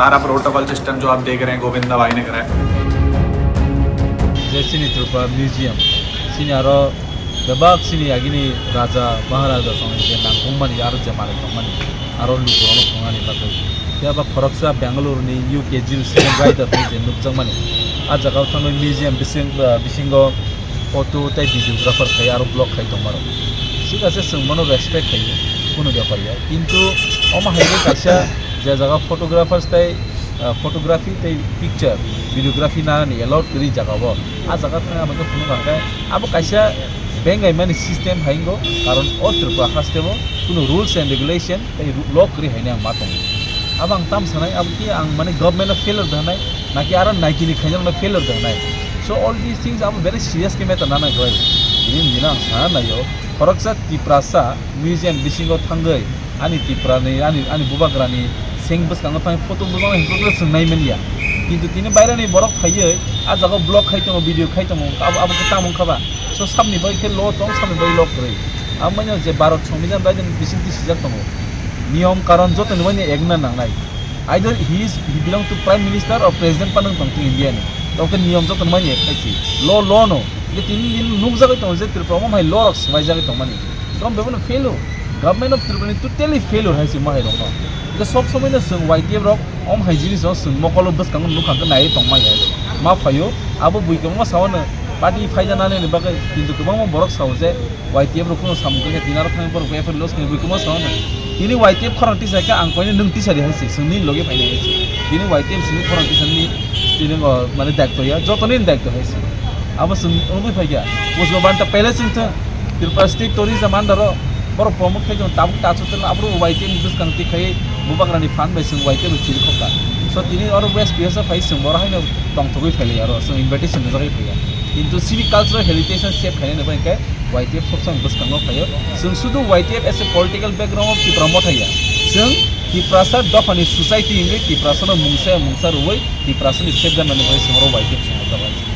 सारा protocol system जो आप देख रहे हैं गोविंदा भाई ने कराया। जे सिनी त्रुपा म्यूजियम सिनी आरो बेबाक सिनी आगिनी राजा महाराजा संगे जे नांगुमनि आरो जे माने तंगमनि आरो लुकुरानो संगानि बागै त्याबा फरकसा बेंगलुरु नि यूके जेरुसलेम राइडर जे नुकजंगमनि आ जागाव थांनो म्यूजियम बिसिंगो फटो ताइ भिडियोग्राफार थायो आरो ब्लग खाय दंमारो ठीक আছে जोंमनो रेसपेक्ट थायो কোনো ব্যাপার গিয়া কিন্তু অমা হাইলে কাইসা যে জায়গা ফটোগ্রাফার্স তাই ফটোগ্রাফি তাই পিকচার ভিডিওগ্রাফি না নি এলাউড করি জায়গাবো আ জায়গা থেকে আমাকে ফোন কারণে আবো কাইসা বেঙ্গাই মানে সিস্টেম হাইঙ্গো কারণ অত্রপা হাসতেবো কোনো রুলস এন্ড রেগুলেশন তাই ল করি হাইনে আং মাতং আবো আং তাম সানাই আবো কি আং মানে গভর্নমেন্ট ফেলার দানাই নাকি আর নাইকিনি খাইজানো ফেলার দানাই সো অল দিস থিংস আবো ভেরি সিরিয়াসলি মেটা না নাই গয় ini mina ang sana nayo koroksa tiprasa museum bisingo thangai ani tiprani ani bubagrani sengbus kang thang photo bubang hengko sungnai menia kintu tini baira ni borok phaiye a jaga blog khaitamo video khaitamo abo ka tamung khaba so samni bai ke lo tong samni bai lo krai amanya je bharat সংবিধান রাজন bisinti sijak tongo niyom karon joto ni bani egna nangnai either he belong to prime minister or president panang tong india ni tong niyom joto ni bani ekhaisi lo no তিনি nook জায়গায় তো যে ত্রিপুরা মাই লরক্স মাই জায়গায় তো মানে কম Bevon fellow government of Tripura totally ফেলো হাইছে মাই রং এটা সব সময় না সং ওয়াইটিএফ রক অম হাই জিনিস সং মকল বস কাং নুক কাং নাই তো মাই মা ফাইও আবো বুইকে মা সাওনা পার্টি ফাইজানানে ne bagai কিন্তু গোবাং বরক সাও যে ওয়াইটিএফ রক কোনো সামগে দিনার থাং পর ওয়েফার লস কে বুইকে মা সাওনা তিনি ওয়াইটিএফ খরংটি সাইকা আং কইনে নং টিসারি হাইছে সংনি লগে ফাইনে হাইছে তিনি ওয়াইটিএফ সিনি খরংটি সানি তিনি মানে দায়িত্ব ইয়া যতনি দায়িত্ব হাইছে अब जों उनबो फैया बुझबो बान्ता पहले जों त्रिपुरा स्टेट टूरिज्म आन्दारो बर प्रमुख खाय जों ताबुक ताचुतन आब्रु वाइटे निस कांति खाय बुबाग्रानि फान बाय जों वाइटे बिथिल खका सो दिनै आरो वेस्ट बिहार फाय जों बर हायनो दंथगै फैले आरो जों इनविटेशन जाय फैया किन्तु सिविक कालचाराल हेरिटेज सेफ खायने ने बायके वाइटे सबसं बसकांगो फायो जों सुदु वाइटे एस ए पॉलिटिकल बैकग्राउंड की प्रमोट हाया जों तिप्रासा दफानि सोसाइटी इंगे तिप्रासानो मुंसा रुवै तिप्रासानि सेफ गाननानै बाय जों वाइटे संगा जाबाय